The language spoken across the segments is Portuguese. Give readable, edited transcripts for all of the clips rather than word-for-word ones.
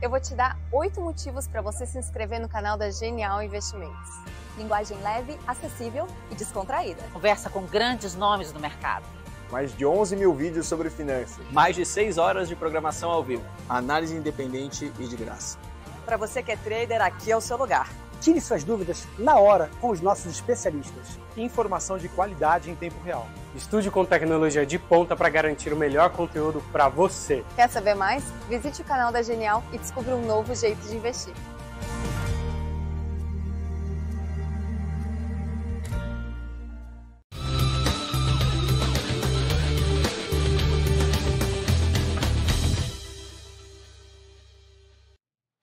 eu vou te dar 8 motivos para você se inscrever no canal da Genial Investimentos. Linguagem leve, acessível e descontraída. Conversa com grandes nomes do mercado. Mais de 11 mil vídeos sobre finanças. Mais de 6 horas de programação ao vivo. Análise independente e de graça. Para você que é trader, aqui é o seu lugar. Tire suas dúvidas na hora com os nossos especialistas. Informação de qualidade em tempo real. Estude com tecnologia de ponta para garantir o melhor conteúdo para você. Quer saber mais? Visite o canal da Genial e descubra um novo jeito de investir.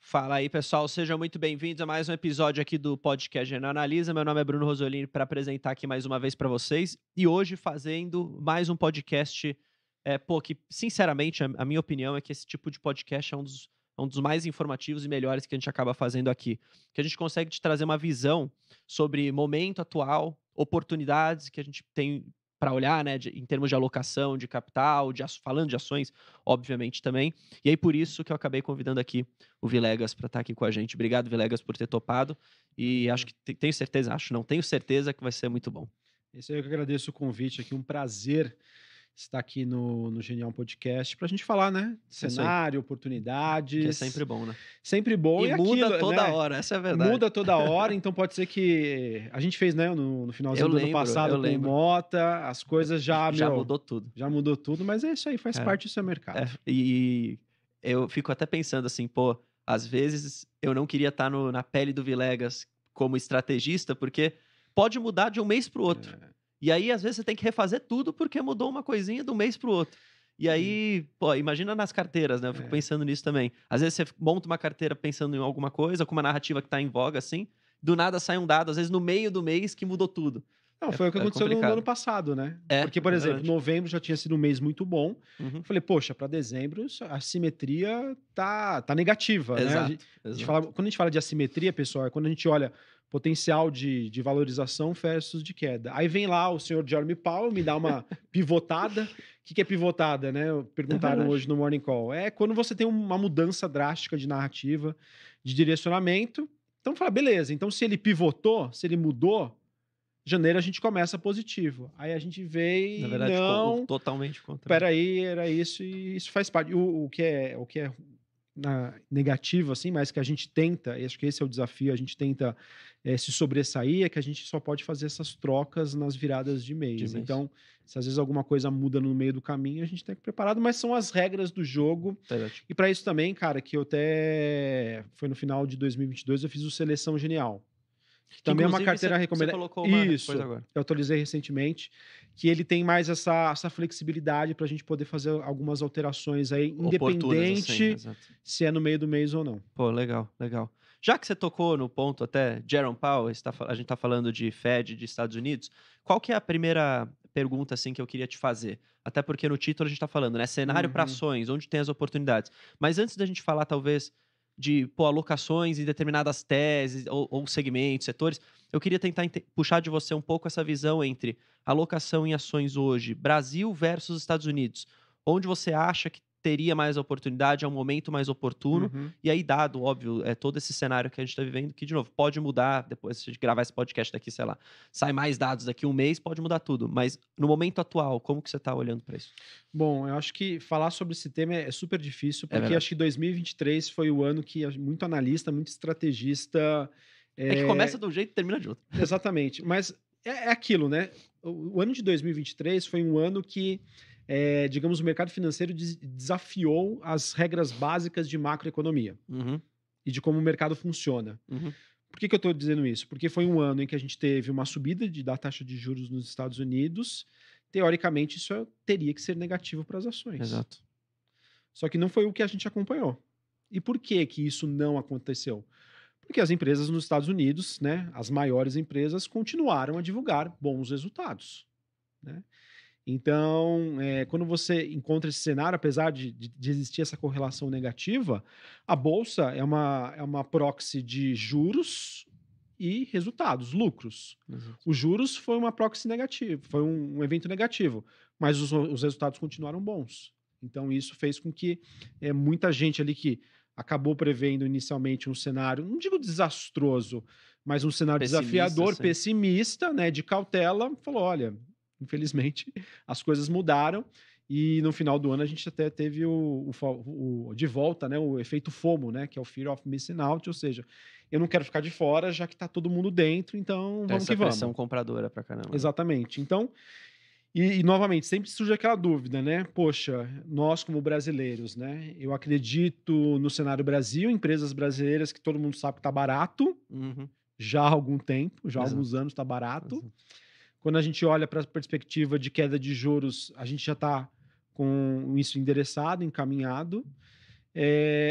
Fala aí, pessoal, sejam muito bem-vindos a mais um episódio aqui do podcast Genial Analisa. Meu nome é Bruno Rosolini para apresentar aqui mais uma vez para vocês e hoje fazendo mais um podcast, que sinceramente a minha opinião é que esse tipo de podcast é um dos mais informativos e melhores que a gente acaba fazendo aqui, que a gente consegue te trazer uma visão sobre momento atual, oportunidades que a gente tem para olhar, né, em termos de alocação, de capital, falando de ações, obviamente também. E aí por isso que eu acabei convidando aqui o Vilegas para estar aqui com a gente. Obrigado, Vilegas, por ter topado. E acho que tenho certeza que vai ser muito bom. Esse aí eu que agradeço o convite aqui, um prazer estar aqui no Genial Podcast para a gente falar, né? Cenário, oportunidades. Que é sempre bom, né? Sempre bom. E muda toda hora, essa é a verdade. Muda toda hora, então pode ser que... A gente fez, né, no finalzinho do ano passado com o Mota, as coisas já mudou tudo. Já mudou tudo, mas é isso aí, faz parte do seu mercado. E eu fico até pensando assim, às vezes eu não queria estar na pele do Vilegas como estrategista, porque pode mudar de um mês para o outro. E aí, às vezes, você tem que refazer tudo porque mudou uma coisinha de um mês para o outro. E aí, imagina nas carteiras, né? Eu fico pensando nisso também. Às vezes você monta uma carteira pensando em alguma coisa, com uma narrativa que está em voga, assim, do nada sai um dado, às vezes no meio do mês, que mudou tudo. Não, foi o que aconteceu no ano passado, né? Porque, por exemplo, novembro já tinha sido um mês muito bom. Eu falei, poxa, para dezembro a simetria tá negativa, né? Quando a gente fala de assimetria, pessoal, é quando a gente olha potencial de valorização versus de queda. Aí vem lá o senhor Jeremy Powell, me dá uma pivotada. O que é pivotada, né? Perguntaram hoje no Morning Call. É quando você tem uma mudança drástica de narrativa, de direcionamento. Então, fala, beleza. Então, se ele pivotou, se ele mudou, janeiro a gente começa positivo. Aí a gente veio, na verdade, não... totalmente contra. Peraí, era isso e isso faz parte. O que é negativo, assim, mas que a gente tenta, acho que esse é o desafio, a gente tenta se sobressair, é que a gente só pode fazer essas trocas nas viradas de mês. Então, se às vezes alguma coisa muda no meio do caminho, a gente tem que ir preparado, mas são as regras do jogo. E para isso também, cara, que eu até... Foi no final de 2022, eu fiz o Seleção Genial. Que também é uma carteira recomendada. Você colocou uma Isso, coisa agora. Eu atualizei recentemente, que ele tem mais essa flexibilidade para a gente poder fazer algumas alterações aí, independente assim, se é no meio do mês ou não. Legal. Já que você tocou no ponto até Jerome Powell, a gente está falando de Fed, de Estados Unidos, qual que é a primeira pergunta assim, que eu queria te fazer? Até porque no título a gente está falando, né? Cenário para ações, onde tem as oportunidades. Mas antes da gente falar, talvez, de alocações em determinadas teses ou segmentos, setores, eu queria tentar puxar de você um pouco essa visão entre alocação em ações hoje, Brasil versus Estados Unidos. Onde você acha que teria mais oportunidade, é um momento mais oportuno, e aí dado, óbvio, todo esse cenário que a gente está vivendo, que, de novo, pode mudar, depois se a gente gravar esse podcast daqui, sei lá, sai mais dados daqui um mês, pode mudar tudo, mas no momento atual, como que você está olhando para isso? Bom, eu acho que falar sobre esse tema é super difícil, porque acho que 2023 foi o ano que muito analista, muito estrategista... que começa de um jeito e termina de outro. Exatamente, mas é aquilo, né? O ano de 2023 foi um ano que digamos, o mercado financeiro desafiou as regras básicas de macroeconomia e de como o mercado funciona. Por que eu estou dizendo isso? Porque foi um ano em que a gente teve uma subida da taxa de juros nos Estados Unidos. Teoricamente, isso teria que ser negativo para as ações. Exato. Só que não foi o que a gente acompanhou. E por que isso não aconteceu? Porque as empresas nos Estados Unidos, né, as maiores empresas, continuaram a divulgar bons resultados, né? Então, quando você encontra esse cenário, apesar de existir essa correlação negativa, a Bolsa é uma proxy de juros e resultados, lucros. Os juros foi uma proxy negativa, foi um evento negativo, mas os resultados continuaram bons. Então, isso fez com que muita gente ali que acabou prevendo inicialmente um cenário, não digo desastroso, mas um cenário desafiador, pessimista, né, de cautela. Falou, olha, infelizmente as coisas mudaram. E no final do ano a gente até teve de volta, né, o efeito FOMO, né, que é o Fear of Missing Out, ou seja, eu não quero ficar de fora, já que está todo mundo dentro, então vamos que vamos. Pressão compradora pra caramba. Exatamente. Então, e novamente, sempre surge aquela dúvida, né? Poxa, nós como brasileiros, né? Eu acredito no cenário Brasil, empresas brasileiras que todo mundo sabe que está barato, já há algum tempo, já há alguns anos está barato. Quando a gente olha para a perspectiva de queda de juros, a gente já está com isso endereçado, encaminhado.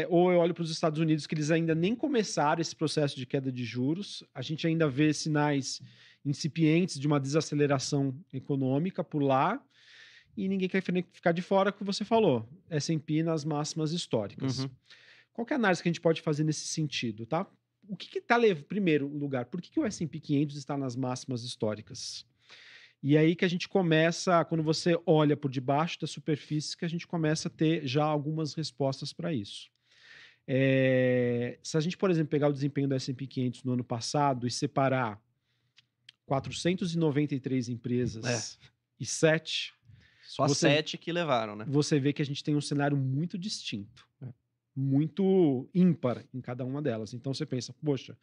Ou eu olho para os Estados Unidos, que eles ainda nem começaram esse processo de queda de juros. A gente ainda vê sinais incipientes de uma desaceleração econômica por lá. E ninguém quer ficar de fora, como você falou. S&P nas máximas históricas. Qual que é a análise que a gente pode fazer nesse sentido, tá? O que está levando, primeiro lugar, por que o S&P 500 está nas máximas históricas? E aí que a gente começa, quando você olha por debaixo da superfície, que a gente começa a ter já algumas respostas para isso. Se a gente, por exemplo, pegar o desempenho do S&P 500 no ano passado e separar 493 empresas e 7... Só 7 que levaram, né? Você vê que a gente tem um cenário muito distinto. Muito ímpar em cada uma delas. Então você pensa, poxa,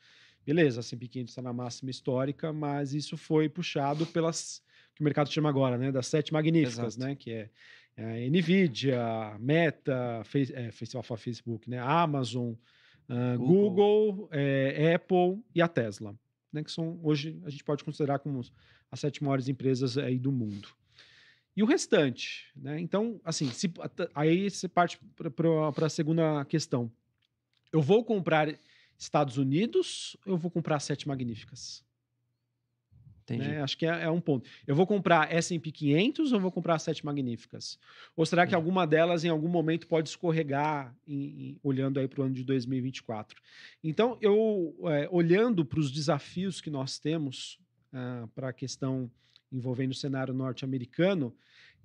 beleza, a S&P 500 está na máxima histórica, mas isso foi puxado pelas, que o mercado chama agora, né, das 7 magníficas, né, que é a Nvidia, Meta, Facebook, né, Amazon, Google, Apple e a Tesla, né, que são, hoje a gente pode considerar como as 7 maiores empresas aí do mundo. E o restante, né? Então, assim, aí você parte para a segunda questão. Eu vou comprar Estados Unidos ou eu vou comprar as 7 magníficas? Entendi. Né? Acho que é um ponto. Eu vou comprar S&P 500 ou vou comprar as 7 magníficas? Ou será que alguma delas, em algum momento, pode escorregar, olhando aí para o ano de 2024? Então, olhando para os desafios que nós temos para a questão envolvendo o cenário norte-americano,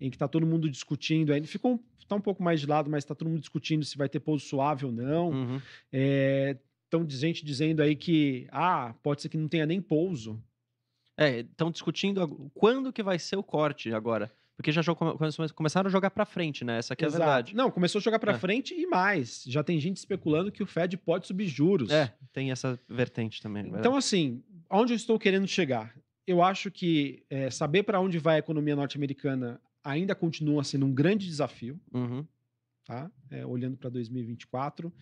em que está todo mundo discutindo, ainda está um pouco mais de lado, mas está todo mundo discutindo se vai ter pouso suave ou não. Estão gente dizendo aí que pode ser que não tenha nem pouso. Estão discutindo quando que vai ser o corte agora. Porque já começaram a jogar para frente, né? Essa aqui é a verdade. Não, começou a jogar para frente e mais. Já tem gente especulando que o Fed pode subir juros. Tem essa vertente também. Então, assim, aonde eu estou querendo chegar? Eu acho que saber para onde vai a economia norte-americana ainda continua sendo um grande desafio, tá? Olhando para 2024.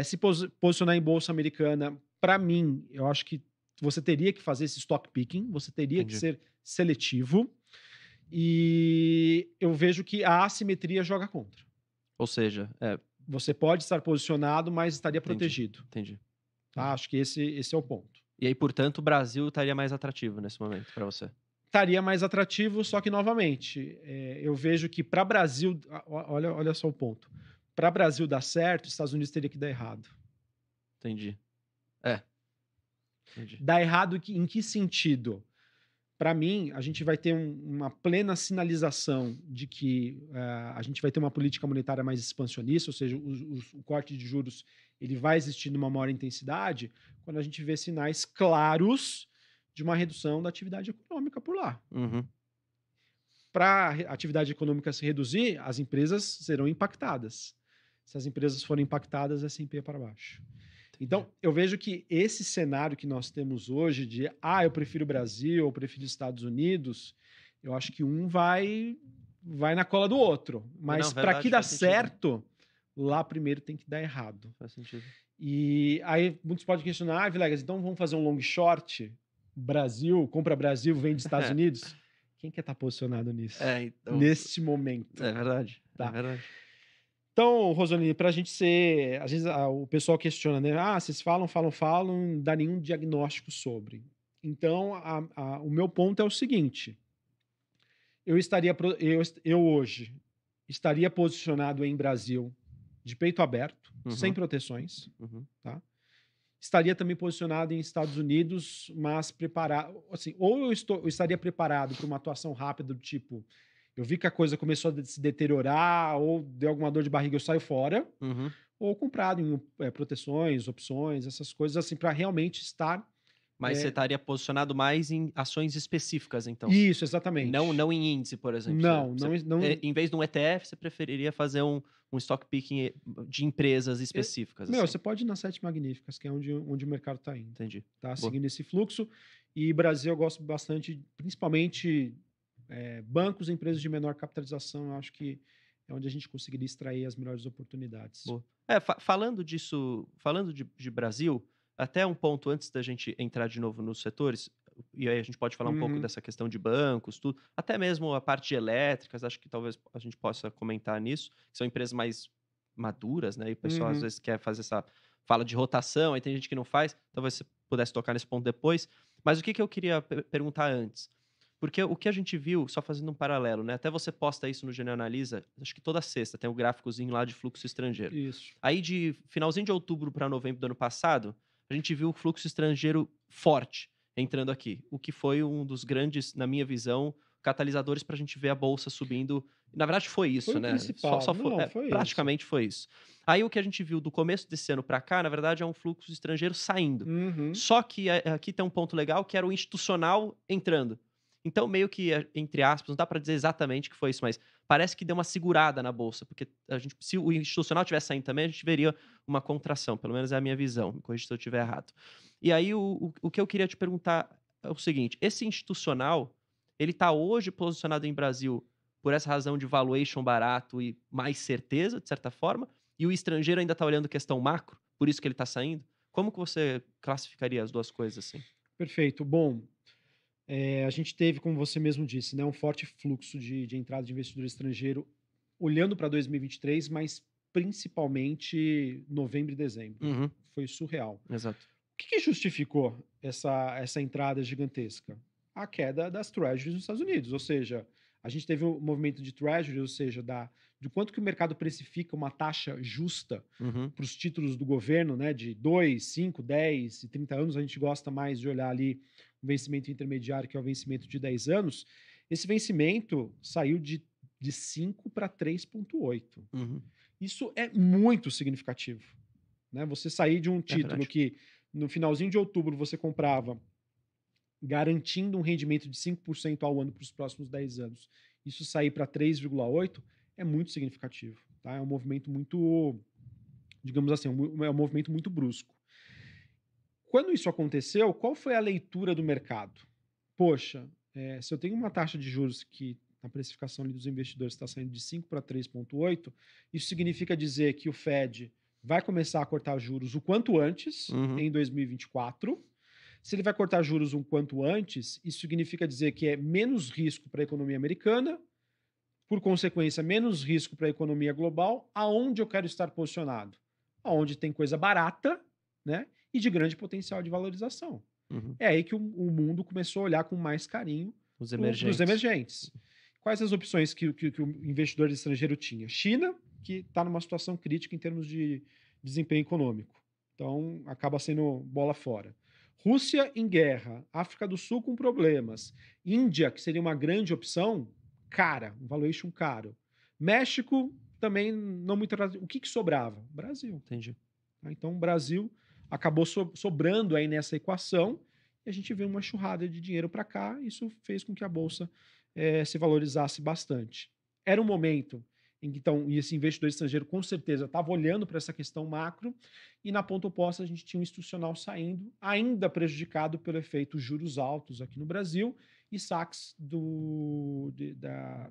Se posicionar em bolsa americana, para mim, eu acho que você teria que fazer esse stock picking, você teria que ser seletivo, e eu vejo que a assimetria joga contra. Ou seja, você pode estar posicionado, mas estaria protegido. Entendi. Tá? Acho que esse é o ponto. E aí, portanto, o Brasil estaria mais atrativo nesse momento para você? Estaria mais atrativo, só que, novamente, eu vejo que para Brasil... Olha só o ponto. Para Brasil dar certo, os Estados Unidos teria que dar errado. Entendi. Entendi. Dar errado em que sentido? Para mim, a gente vai ter uma plena sinalização de que a gente vai ter uma política monetária mais expansionista, ou seja, o corte de juros ele vai existir numa maior intensidade quando a gente vê sinais claros de uma redução da atividade econômica por lá. Para a atividade econômica se reduzir, as empresas serão impactadas. Se as empresas forem impactadas, a S&P é para baixo. Então, eu vejo que esse cenário que nós temos hoje de eu prefiro o Brasil, eu prefiro os Estados Unidos, eu acho que um vai na cola do outro. Mas para que dar certo, lá primeiro tem que dar errado. Faz sentido. E aí muitos podem questionar, Vilegas, então vamos fazer um long short? Brasil, compra Brasil, vende Estados Unidos? Quem quer estar posicionado nisso? Então... Neste momento. É verdade. Tá. É verdade. Então, Rosolini, para a gente ser... Às vezes o pessoal questiona, né? Vocês falam, não dá nenhum diagnóstico sobre. Então, o meu ponto é o seguinte. Eu hoje estaria posicionado em Brasil de peito aberto, sem proteções, tá? Estaria também posicionado em Estados Unidos, mas preparado... Assim, ou eu estaria preparado para uma atuação rápida do tipo... Eu vi que a coisa começou a se deteriorar ou deu alguma dor de barriga, eu saio fora. ou comprado em proteções, opções, essas coisas assim, para realmente estar... Mas você estaria posicionado mais em ações específicas, então? Isso, exatamente. Não em índice, por exemplo? Não. Em vez de um ETF, você preferiria fazer um stock picking de empresas específicas? Assim. Você pode ir nas 7 magníficas, que é onde o mercado está indo. Entendi. Tá seguindo esse fluxo. E Brasil eu gosto bastante, principalmente bancos e empresas de menor capitalização. Eu acho que é onde a gente conseguiria extrair as melhores oportunidades. Boa. Falando disso, falando de Brasil, até um ponto antes da gente entrar de novo nos setores, e aí a gente pode falar um pouco dessa questão de bancos, tudo, até mesmo a parte de elétricas, acho que talvez a gente possa comentar nisso, que são empresas mais maduras, né? E o pessoal às vezes quer fazer essa fala de rotação, aí tem gente que não faz, talvez você pudesse tocar nesse ponto depois. Mas o que eu queria perguntar antes? Porque o que a gente viu, só fazendo um paralelo, né? Até você posta isso no Genial Analisa, acho que toda sexta tem um gráficozinho lá de fluxo estrangeiro. Isso. Aí de finalzinho de outubro para novembro do ano passado, a gente viu o fluxo estrangeiro forte entrando aqui, o que foi um dos grandes, na minha visão, catalisadores para a gente ver a bolsa subindo. Na verdade, foi isso, foi né? O principal. Foi praticamente isso. Foi isso. Aí o que a gente viu do começo desse ano para cá, na verdade, é um fluxo estrangeiro saindo. Só que aqui tem um ponto legal, que era o institucional entrando. Então, meio que, entre aspas, não dá para dizer exatamente que foi isso, mas parece que deu uma segurada na bolsa, porque se o institucional tivesse saindo também, a gente veria uma contração, pelo menos é a minha visão, me corrija se eu estiver errado. E aí, o que eu queria te perguntar é o seguinte, esse institucional, ele está hoje posicionado em Brasil por essa razão de valuation barato e mais certeza, de certa forma, e o estrangeiro ainda está olhando questão macro, por isso que ele está saindo? Como que você classificaria as duas coisas assim? Perfeito. Bom, a gente teve, como você mesmo disse, né, um forte fluxo de entrada de investidor estrangeiro olhando para 2023, mas principalmente novembro e dezembro. Foi surreal. Exato. O que justificou essa entrada gigantesca? A queda das treasuries nos Estados Unidos, ou seja, a gente teve um movimento de treasury, ou seja, de quanto que o mercado precifica uma taxa justa para os títulos do governo, né, de 2, 5, 10 e 30 anos, a gente gosta mais de olhar ali o vencimento intermediário, que é o vencimento de 10 anos, esse vencimento saiu de 5 para 3,8. Isso é muito significativo. Né? Você sair de um título que no finalzinho de outubro você comprava garantindo um rendimento de 5% ao ano para os próximos 10 anos, isso sair para 3,8% é muito significativo. Tá? É um movimento muito, digamos assim, é um movimento muito brusco. Quando isso aconteceu, qual foi a leitura do mercado? Poxa, se eu tenho uma taxa de juros que na precificação ali dos investidores está saindo de 5 para 3,8, isso significa dizer que o Fed vai começar a cortar juros o quanto antes, em 2024. Se ele vai cortar juros o quanto antes, isso significa dizer que é menos risco para a economia americana, por consequência, menos risco para a economia global. Aonde eu quero estar posicionado? Aonde tem coisa barata, né? E de grande potencial de valorização. É aí que o mundo começou a olhar com mais carinho os emergentes. Quais as opções que o investidor estrangeiro tinha? China, que está numa situação crítica em termos de desempenho econômico. Então, acaba sendo bola fora. Rússia em guerra, África do Sul com problemas, Índia, que seria uma grande opção, cara, um valuation caro. México também não muito... O que sobrava? Brasil. Entendi. Então, o Brasil acabou sobrando aí nessa equação e a gente vê uma enxurrada de dinheiro para cá. Isso fez com que a Bolsa se valorizasse bastante. Era um momento em que, então, esse investidor estrangeiro com certeza estava olhando para essa questão macro e na ponta oposta a gente tinha um institucional saindo, ainda prejudicado pelo efeito juros altos aqui no Brasil e saques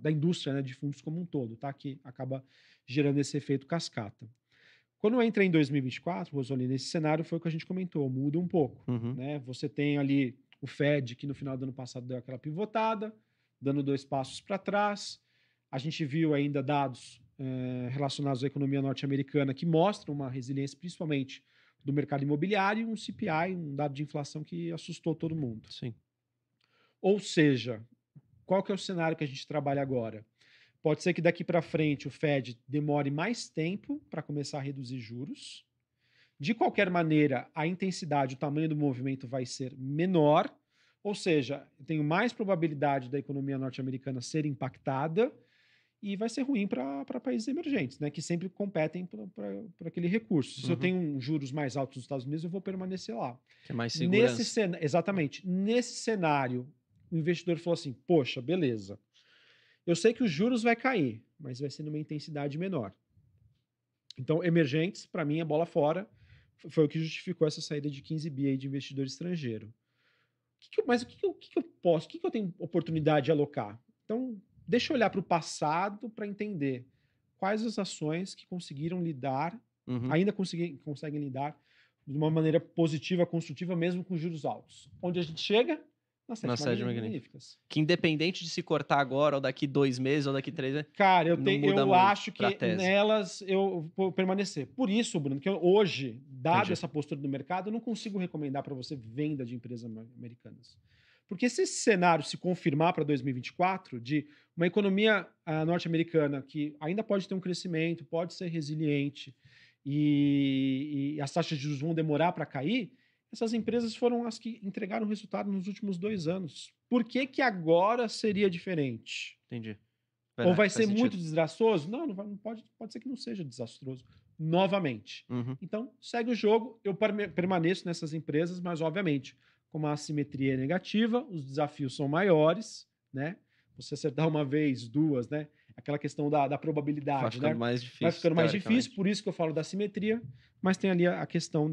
da indústria, né, de fundos como um todo, tá? Que acaba gerando esse efeito cascata. Quando entra em 2024, Rosolino, nesse cenário foi o que a gente comentou, muda um pouco. Né? Você tem ali o Fed, que no final do ano passado deu aquela pivotada, dando 2 passos para trás. A gente viu ainda dados relacionados à economia norte-americana que mostram uma resiliência, principalmente do mercado imobiliário, e um CPI, um dado de inflação que assustou todo mundo. Sim. Ou seja, qual que é o cenário que a gente trabalha agora? Pode ser que daqui para frente o Fed demore mais tempo para começar a reduzir juros. De qualquer maneira, a intensidade, o tamanho do movimento vai ser menor. Ou seja, eu tenho mais probabilidade da economia norte-americana ser impactada e vai ser ruim para países emergentes, né, que sempre competem por aqule recurso. Se eu tenho juros mais altos nos Estados Unidos, eu vou permanecer lá. Que é mais segurança. Exatamente. Nesse cenário, o investidor falou assim, poxa, beleza, eu sei que os juros vai cair, mas vai ser numa intensidade menor. Então, emergentes, para mim, é bola fora. Foi o que justificou essa saída de 15 bi aí de investidor estrangeiro. Mas o que eu posso, o que eu tenho oportunidade de alocar? Então, deixa eu olhar para o passado para entender quais as ações que conseguiram lidar, ainda conseguem lidar de uma maneira positiva, construtiva, mesmo com juros altos. Onde a gente chega? Na sétima magníficas. Que independente de se cortar agora, ou daqui 2 meses, ou daqui 3 meses... Cara, eu acho que nelas eu vou permanecer. Por isso, Bruno, que hoje, dado essa postura do mercado, eu não consigo recomendar para você venda de empresas americanas. Porque se esse cenário se confirmar para 2024, de uma economia norte-americana que ainda pode ter um crescimento, pode ser resiliente, e as taxas de juros vão demorar para cair, essas empresas foram as que entregaram resultado nos últimos 2 anos. Por que agora seria diferente? Entendi. Ou vai ser muito desastroso? Não pode ser que não seja desastroso. Novamente. Então, segue o jogo. Eu permaneço nessas empresas, mas, obviamente, como a assimetria é negativa, os desafios são maiores, né? Você acertar uma vez, 2, né? Aquela questão da probabilidade, vai ficando mais difícil. Vai ficando mais difícil, por isso que eu falo da assimetria, mas tem ali a questão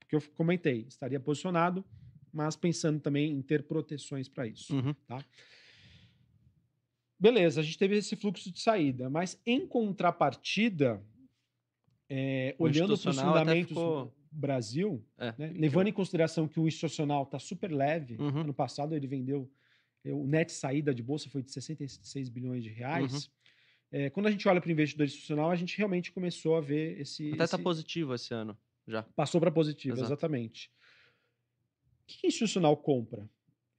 que eu comentei, estaria posicionado, mas pensando também em ter proteções para isso. Tá? Beleza, a gente teve esse fluxo de saída, mas em contrapartida, olhando para os fundamentos do Brasil, né, levando em consideração que o institucional está super leve, ano passado ele vendeu, o net saída de bolsa foi de 66 bilhões de reais. Quando a gente olha para o investidor institucional, a gente realmente começou a ver esse... Até está positivo esse ano. Já. Passou para positivo, exatamente. O que institucional compra?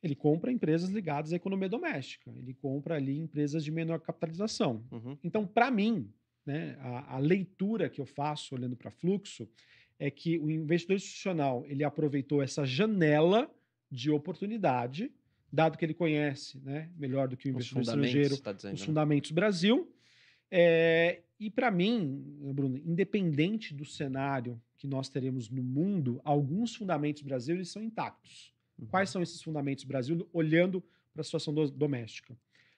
Ele compra empresas ligadas à economia doméstica. Ele compra ali empresas de menor capitalização. Então, para mim, né, a leitura que eu faço olhando para fluxo é que o investidor institucional ele aproveitou essa janela de oportunidade, dado que ele conhece, né, melhor do que o investidor estrangeiro, os fundamentos Brasil. E para mim, Bruno, independente do cenário que nós teremos no mundo, alguns fundamentos Brasil eles são intactos. Quais são esses fundamentos Brasil, olhando para a situação doméstica?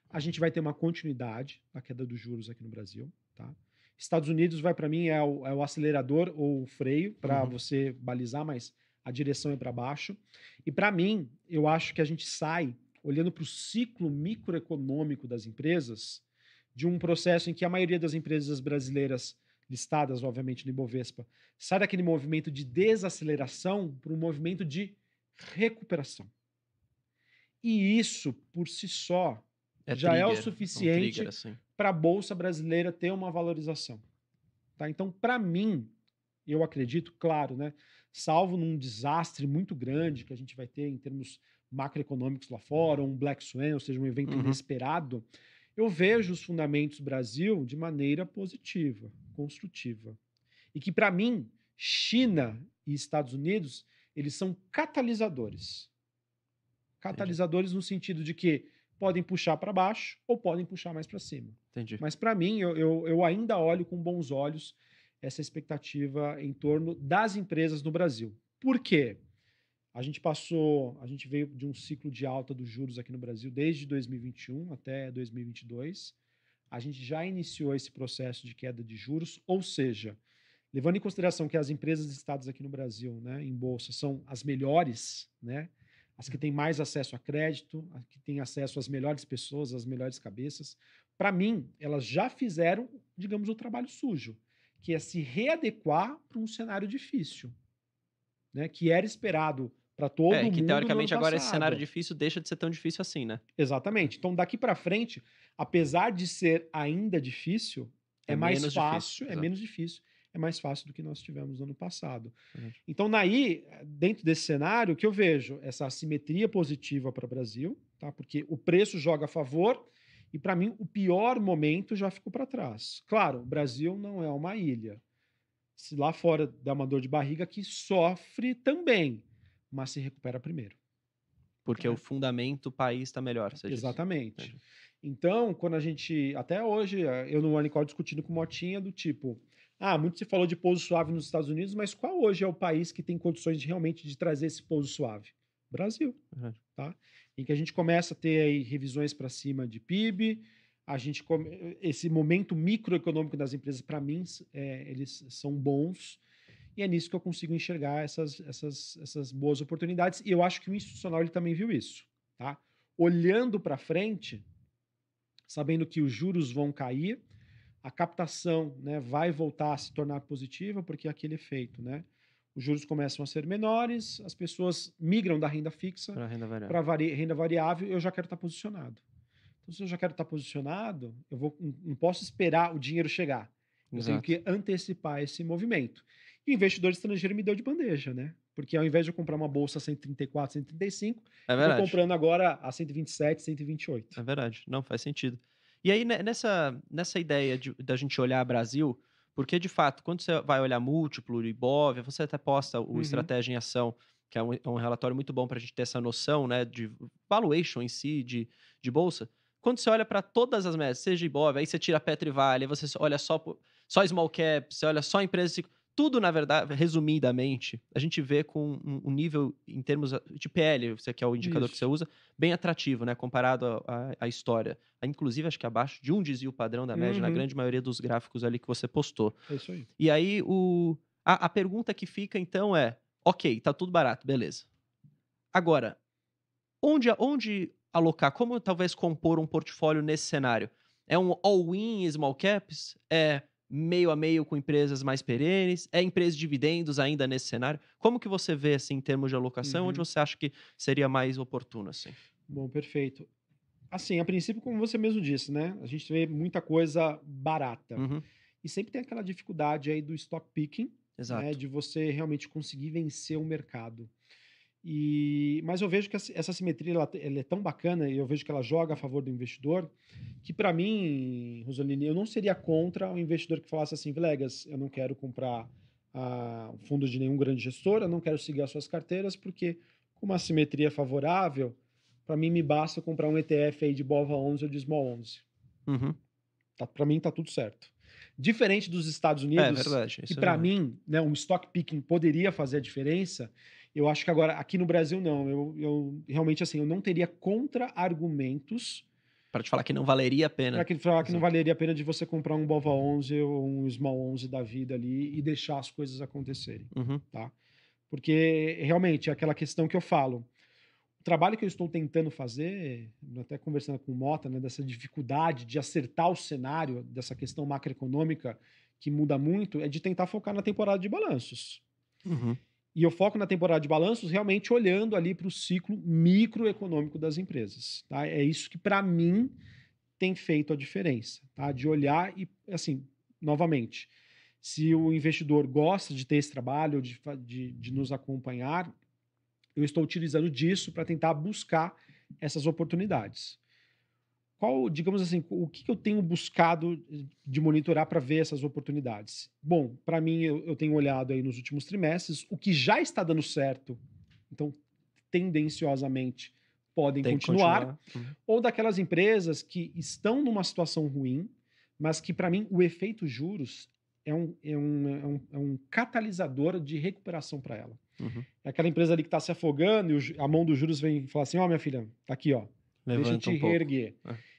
A gente vai ter uma continuidade da queda dos juros aqui no Brasil. Tá? Estados Unidos para mim, é o acelerador ou o freio para você balizar, mas a direção é para baixo. E para mim, eu acho que a gente sai, olhando para o ciclo microeconômico das empresas, de um processo em que a maioria das empresas brasileiras listadas, obviamente, no Ibovespa, sai daquele movimento de desaceleração para um movimento de recuperação. E isso, por si só, já é o suficiente para a Bolsa brasileira ter uma valorização. Tá? Então, para mim, eu acredito, claro, né, salvo num desastre muito grande que a gente vai ter em termos macroeconômicos lá fora, um Black Swan, ou seja, um evento inesperado, eu vejo os fundamentos Brasil de maneira positiva, construtiva. E que, para mim, China e Estados Unidos, eles são catalisadores. Catalisadores no sentido de que podem puxar para baixo ou podem puxar mais para cima. Mas, para mim, eu ainda olho com bons olhos essa expectativa em torno das empresas no Brasil. Por quê? A gente veio de um ciclo de alta dos juros aqui no Brasil desde 2021 até 2022. A gente já iniciou esse processo de queda de juros, ou seja, levando em consideração que as empresas listadas aqui no Brasil, né, em bolsa, são as melhores, né, as que têm mais acesso a crédito, as que têm acesso às melhores pessoas, às melhores cabeças. Para mim, elas já fizeram, digamos, o trabalho sujo, que é se readequar para um cenário difícil, né, que era esperado para todo mundo. Que teoricamente agora esse cenário difícil deixa de ser tão difícil assim, né? Exatamente. Então, daqui para frente, apesar de ser ainda difícil, é mais fácil, é menos difícil, é mais fácil do que nós tivemos no ano passado. Então, dentro desse cenário, o que eu vejo? Essa assimetria positiva para o Brasil, tá? Porque o preço joga a favor e, para mim, o pior momento já ficou para trás. Claro, o Brasil não é uma ilha. Se lá fora dá uma dor de barriga, que sofre também, mas se recupera primeiro. Porque o fundamento, o país está melhor. Exatamente. Então, quando a gente... Até hoje, eu no One Call discutindo com o Motinha do tipo... muito se falou de pouso suave nos Estados Unidos, mas qual hoje é o país que tem condições realmente de trazer esse pouso suave? Brasil. Tá? Em que a gente começa a ter aí revisões para cima de PIB, esse momento microeconômico das empresas, para mim, eles são bons, e é nisso que eu consigo enxergar essas boas oportunidades, e eu acho que o institucional ele também viu isso. Tá? Olhando para frente, sabendo que os juros vão cair, a captação, né, vai voltar a se tornar positiva, porque é aquele efeito, né? Os juros começam a ser menores, as pessoas migram da renda fixa para renda variável, eu já quero estar posicionado. Então, se eu já quero estar posicionado, eu não posso esperar o dinheiro chegar. Eu tenho que antecipar esse movimento. E o investidor estrangeiro me deu de bandeja, né? Porque ao invés de eu comprar uma bolsa a 134, 135, eu estou comprando agora a 127, 128. É verdade. Não, faz sentido. E aí, nessa ideia da gente olhar Brasil, porque, de fato, quando você vai olhar múltiplo, Ibov, você até posta o Estratégia em Ação, que é um relatório muito bom para a gente ter essa noção, né, de valuation em si, de bolsa. Quando você olha para todas as médias, seja Ibov, aí você tira Petro e Vale, aí você olha só small cap, você olha só empresas... Tudo, na verdade, resumidamente, a gente vê com um nível, em termos de PL, que é o indicador que você usa, bem atrativo, né? Comparado à história. Inclusive, acho que abaixo de um desvio padrão da média, na grande maioria dos gráficos ali que você postou. É isso aí. E aí, a pergunta que fica, então, é... Ok, tá tudo barato, beleza. Agora, onde alocar? Como talvez compor um portfólio nesse cenário? É um all-in small caps? É... meio a meio com empresas mais perenes? É empresa de dividendos ainda nesse cenário? Como que você vê, assim, em termos de alocação, onde você acha que seria mais oportuno, assim? Bom, perfeito. Assim, a princípio, como você mesmo disse, né? A gente vê muita coisa barata. E sempre tem aquela dificuldade aí do stock picking, né? De você realmente conseguir vencer o mercado. Mas eu vejo que essa simetria ela é tão bacana, e eu vejo que ela joga a favor do investidor, que para mim, Rosolini, eu não seria contra o investidor que falasse assim: Villegas, eu não quero comprar fundos de nenhum grande gestor, eu não quero seguir as suas carteiras, porque com uma simetria favorável, para mim me basta comprar um ETF aí de BOVA 11 ou de Small 11. Para mim tá tudo certo. Diferente dos Estados Unidos, que para mim, né, um stock picking poderia fazer a diferença. Eu acho que agora, aqui no Brasil, não. Eu realmente, assim, eu não teria contra-argumentos... Para te falar que não valeria a pena. Para falar que não valeria a pena de você comprar um BOVA 11 ou um Small 11 da vida ali e deixar as coisas acontecerem. Tá? Porque, realmente, é aquela questão que eu falo. O trabalho que eu estou tentando fazer, até conversando com o Mota, né, dessa dificuldade de acertar o cenário, dessa questão macroeconômica que muda muito, é de tentar focar na temporada de balanços. E eu foco na temporada de balanços realmente olhando ali para o ciclo microeconômico das empresas. Tá? É isso que, para mim, tem feito a diferença. Tá? De olhar e, assim, novamente, se o investidor gosta de ter esse trabalho, de nos acompanhar, eu estou utilizando disso para tentar buscar essas oportunidades. Digamos assim, o que eu tenho buscado de monitorar para ver essas oportunidades? Bom, para mim, eu tenho olhado aí nos últimos trimestres o que já está dando certo, então, tendenciosamente, podem continuar. Ou daquelas empresas que estão numa situação ruim, mas que, para mim, o efeito juros é um catalisador de recuperação para ela. É aquela empresa ali que está se afogando e a mão dos juros vem falar assim: minha filha, tá aqui, ó. Deixa eu te reerguer.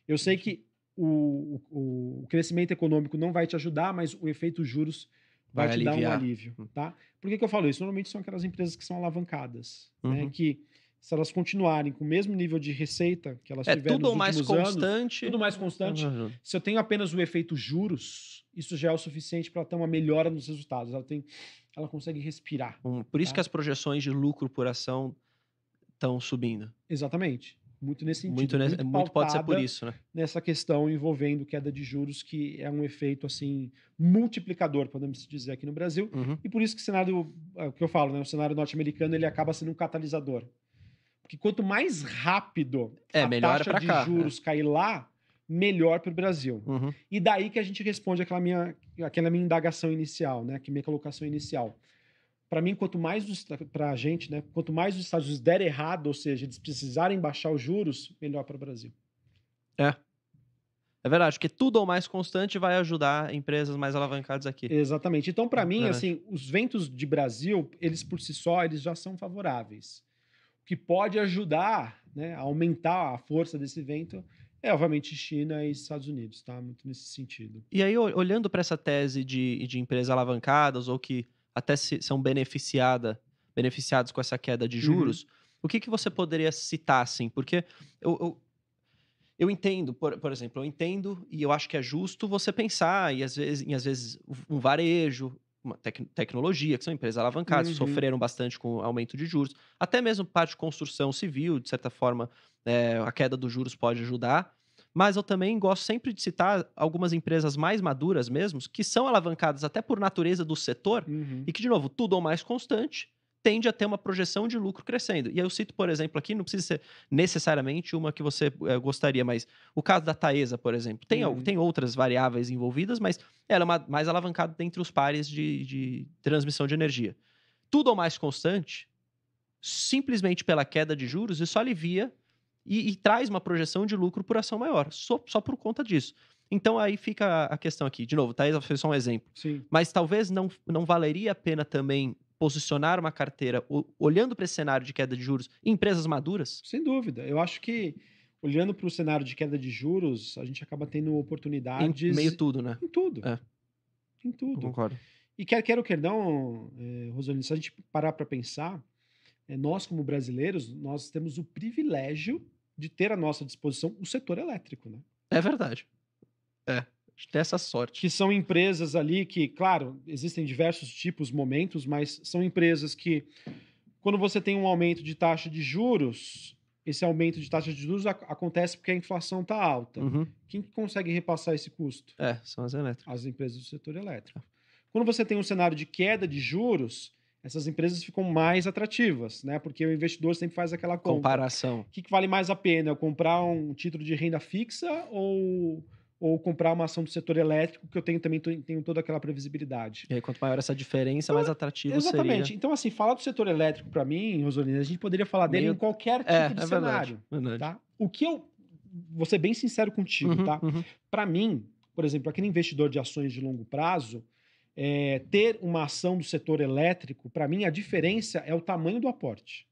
Eu sei que o crescimento econômico não vai te ajudar, mas o efeito juros vai te dar um alívio. Tá? Por que eu falo isso? Normalmente são aquelas empresas que são alavancadas, né? Que se elas continuarem com o mesmo nível de receita que elas tiveram nos últimos anos... Tudo mais constante. Se eu tenho apenas o efeito juros, isso já é o suficiente para ter uma melhora nos resultados. Ela consegue respirar. Por isso que as projeções de lucro por ação estão subindo. Exatamente. Muito nesse sentido. Muito pode ser por isso, né? Nessa questão envolvendo queda de juros, que é um efeito, assim, multiplicador, podemos dizer, aqui no Brasil. E por isso que o cenário, o que eu falo, né? O cenário norte-americano, ele acaba sendo um catalisador. Porque quanto mais rápido a taxa de juros cair lá, melhor para o Brasil. E daí que a gente responde aquela minha indagação inicial, né? Que minha colocação inicial. para mim, para a gente, né? Quanto mais os Estados Unidos der errado, ou seja, eles precisarem baixar os juros, melhor para o Brasil. É verdade, porque tudo ou mais constante vai ajudar empresas mais alavancadas aqui. Exatamente. Então, para mim, assim, os ventos de Brasil, eles por si só, eles já são favoráveis. O que pode ajudar, né, a aumentar a força desse vento é, obviamente, China e Estados Unidos, tá? Muito nesse sentido. E aí, olhando para essa tese de empresas alavancadas ou que até são beneficiados com essa queda de juros, o que você poderia citar, assim? Porque eu entendo, por exemplo, eu entendo e eu acho que é justo você pensar, e às vezes um varejo, uma tecnologia, que são empresas alavancadas, que sofreram bastante com o aumento de juros, até mesmo parte de construção civil, de certa forma, a queda dos juros pode ajudar, mas eu também gosto sempre de citar algumas empresas mais maduras mesmo, que são alavancadas até por natureza do setor, e que, de novo, tudo ou mais constante, tende a ter uma projeção de lucro crescendo. E aí eu cito, por exemplo, aqui, não precisa ser necessariamente uma que você gostaria, mas o caso da Taesa, por exemplo, tem outras variáveis envolvidas, mas ela é mais alavancada dentre os pares de transmissão de energia. Tudo ou mais constante, simplesmente pela queda de juros, isso alivia e traz uma projeção de lucro por ação maior, só por conta disso. Então aí fica a questão aqui. De novo, Taesa fez só um exemplo. Sim. Mas talvez não valeria a pena também posicionar uma carteira, olhando para esse cenário de queda de juros, em empresas maduras? Sem dúvida. Eu acho que, olhando para o cenário de queda de juros, a gente acaba tendo oportunidades... Em meio tudo, né? Em tudo. Em Eu tudo. concordo. E quer ou quer não, Rosolino, se a gente parar para pensar, nós como brasileiros, nós temos o privilégio de ter à nossa disposição o setor elétrico, né? É verdade. Tem essa sorte. Que são empresas ali que, claro, existem diversos tipos, momentos, mas são empresas que, quando você tem um aumento de taxa de juros, esse aumento de taxa de juros acontece porque a inflação está alta. Quem que consegue repassar esse custo? São as elétricas. As empresas do setor elétrico. Quando você tem um cenário de queda de juros, essas empresas ficam mais atrativas, né? Porque o investidor sempre faz aquela conta. Comparação. O que vale mais a pena? Eu comprar um título de renda fixa ou comprar uma ação do setor elétrico, que eu tenho toda aquela previsibilidade. E aí, quanto maior essa diferença, mais atrativo exatamente. seria. Então, assim, falar do setor elétrico, para mim, Rosolino, a gente poderia falar dele em qualquer tipo de cenário. Verdade. Tá? O que eu... Vou ser bem sincero contigo, tá? Para mim, por exemplo, aquele investidor de ações de longo prazo, ter uma ação do setor elétrico, para mim, a diferença é o tamanho do aporte.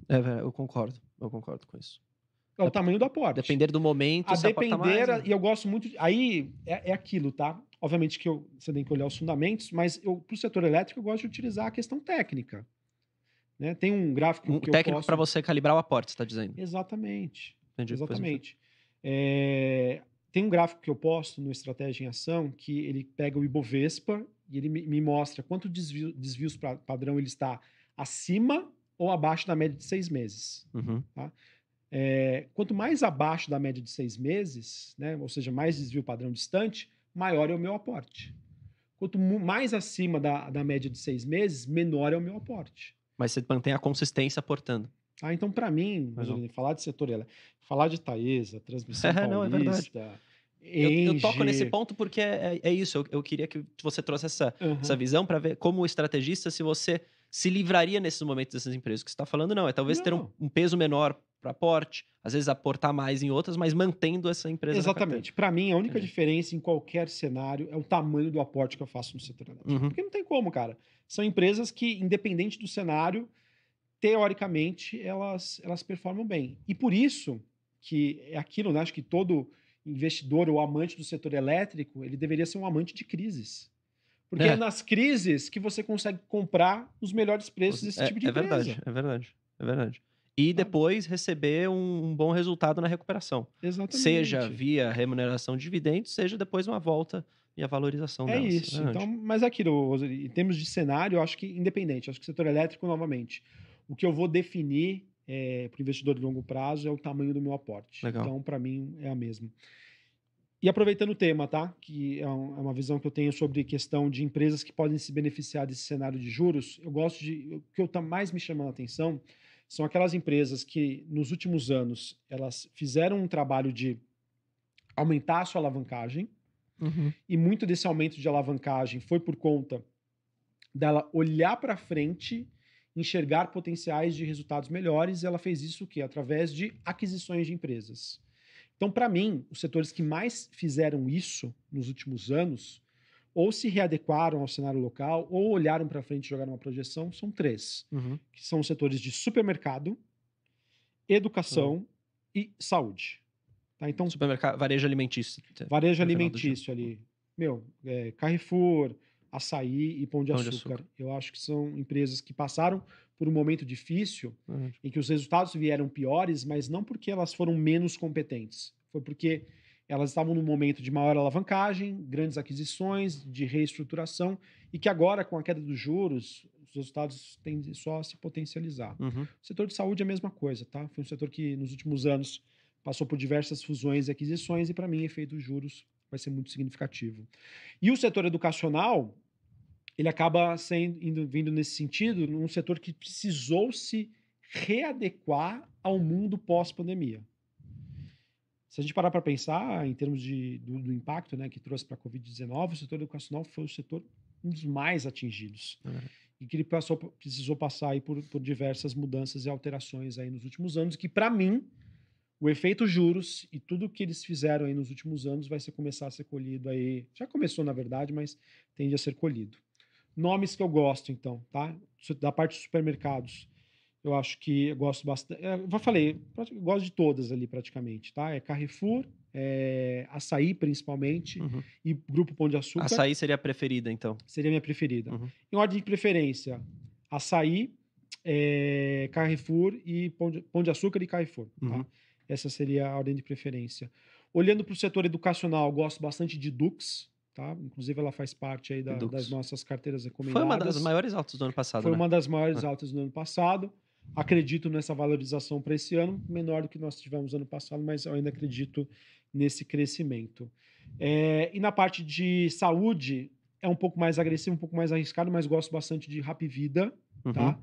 Eu concordo com isso. É o tamanho do aporte. Depender do momento, a depender, mais, né? E eu gosto muito... Aí é aquilo, tá? Obviamente que você tem que olhar os fundamentos, mas pro setor elétrico eu gosto de utilizar a questão técnica. Né? Tem um gráfico que eu técnico posso... para você calibrar o aporte, você está dizendo? Exatamente. Entendi. Exatamente. Tem um gráfico que eu posto no Estratégia em Ação que ele pega o Ibovespa e ele me mostra quanto desvios padrão ele está acima ou abaixo da média de 6 meses. Tá? Quanto mais abaixo da média de 6 meses, né, ou seja, mais desvio padrão distante, maior é o meu aporte. Quanto mais acima da média de 6 meses, menor é o meu aporte. Mas você mantém a consistência aportando. Então, para mim, falar de setor elétrico, falar de Taesa, transmissão paulista... Não, é verdade. Eu toco nesse ponto porque é isso. Eu queria que você trouxe essa visão para ver como estrategista, se você se livraria nesses momentos dessas empresas. O que você está falando, não. É talvez ter um peso menor para aporte, às vezes aportar mais em outras, mas mantendo essa empresa. Exatamente. Para mim, a única diferença em qualquer cenário é o tamanho do aporte que eu faço no setor elétrico. Porque não tem como, cara. São empresas que, independente do cenário, teoricamente, elas performam bem. E por isso que é aquilo, né? Acho que todo investidor ou amante do setor elétrico, ele deveria ser um amante de crises. Porque é nas crises que você consegue comprar os melhores preços desse tipo de empresa. É verdade. E depois receber um bom resultado na recuperação. Exatamente. Seja via remuneração de dividendos, seja depois uma volta e a valorização delas. É isso. Então, mas aquilo, em termos de cenário, eu acho que independente. Acho que o setor elétrico, novamente, o que eu vou definir para o investidor de longo prazo é o tamanho do meu aporte. Legal. Então, para mim, é a mesma. E aproveitando o tema, tá? Que é uma visão que eu tenho sobre questão de empresas que podem se beneficiar desse cenário de juros, o que mais me chama a atenção são aquelas empresas que, nos últimos anos, elas fizeram um trabalho de aumentar a sua alavancagem, e muito desse aumento de alavancagem foi por conta dela olhar para frente, enxergar potenciais de resultados melhores, e ela fez isso o quê? Através de aquisições de empresas. Então, para mim, os setores que mais fizeram isso nos últimos anos, ou se readequaram ao cenário local, ou olharam para frente e jogaram uma projeção, são 3. Que são os setores de supermercado, educação e saúde. Tá? Então, supermercado, varejo alimentício. Varejo alimentício ali. Carrefour, Açaí e Pão de Açúcar. Eu acho que são empresas que passaram por um momento difícil, em que os resultados vieram piores, mas não porque elas foram menos competentes. Foi porque elas estavam num momento de maior alavancagem, grandes aquisições, de reestruturação, e que agora, com a queda dos juros, os resultados tendem só a se potencializar. O setor de saúde é a mesma coisa, tá? Foi um setor que, nos últimos anos, passou por diversas fusões e aquisições, e, para mim, o efeito dos juros vai ser muito significativo. E o setor educacional, ele acaba vindo nesse sentido, num setor que precisou se readequar ao mundo pós-pandemia. Se a gente parar para pensar em termos do impacto, né, que trouxe para a Covid-19, o setor educacional foi o setor um dos mais atingidos. E que ele precisou passar aí por diversas mudanças e alterações aí nos últimos anos, que, para mim, o efeito juros e tudo que eles fizeram aí nos últimos anos vai começar a ser colhido aí. Já começou, na verdade, mas tende a ser colhido. Nomes que eu gosto, então, tá? Da parte dos supermercados, eu acho que eu gosto bastante. Já falei, eu gosto de todas ali praticamente, tá? É Carrefour, Açaí principalmente, e Grupo Pão de Açúcar. Açaí seria a preferida, então? Seria a minha preferida. Em ordem de preferência, Açaí, Carrefour e Pão de Açúcar e Carrefour, tá? Essa seria a ordem de preferência. Olhando para o setor educacional, eu gosto bastante de Dux, tá? Inclusive, ela faz parte aí das nossas carteiras recomendadas. Foi uma das maiores altas do ano passado, Foi uma das maiores altas do ano passado. Acredito nessa valorização para esse ano, menor do que nós tivemos ano passado, mas eu ainda acredito nesse crescimento. E na parte de saúde, é um pouco mais agressivo, um pouco mais arriscado, mas gosto bastante de Hapvida, tá?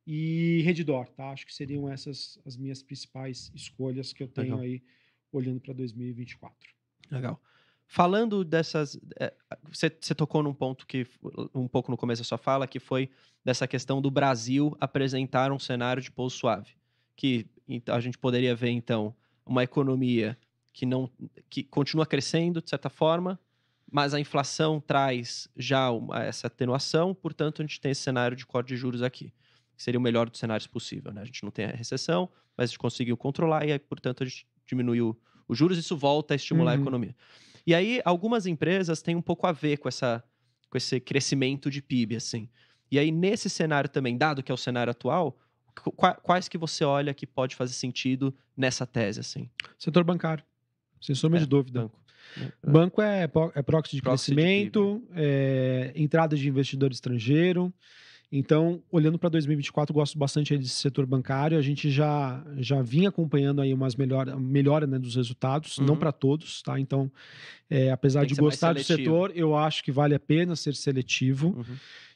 E Redditor, tá? Acho que seriam essas as minhas principais escolhas que eu tenho aí, olhando para 2024. Legal. Falando dessas... Você tocou num ponto que, um pouco no começo da sua fala, que foi dessa questão do Brasil apresentar um cenário de pouso suave. Que a gente poderia ver, então, uma economia que continua crescendo, de certa forma, mas a inflação traz já essa atenuação, portanto, a gente tem esse cenário de corte de juros aqui, que seria o melhor dos cenários possível, né? A gente não tem a recessão, mas a gente conseguiu controlar e aí, portanto, a gente diminuiu os juros e isso volta a estimular a economia. E aí, algumas empresas têm um pouco a ver com esse crescimento de PIB, assim. E aí, nesse cenário também, dado que é o cenário atual, quais que você olha que pode fazer sentido nessa tese, assim? Setor bancário, sem sombra de dúvida. Banco é proxy de crescimento, entrada de investidor estrangeiro. Então, olhando para 2024, gosto bastante desse setor bancário. A gente já vinha acompanhando aí umas melhora, né, dos resultados, não para todos, tá? Então, apesar de gostar do setor, eu acho que vale a pena ser seletivo.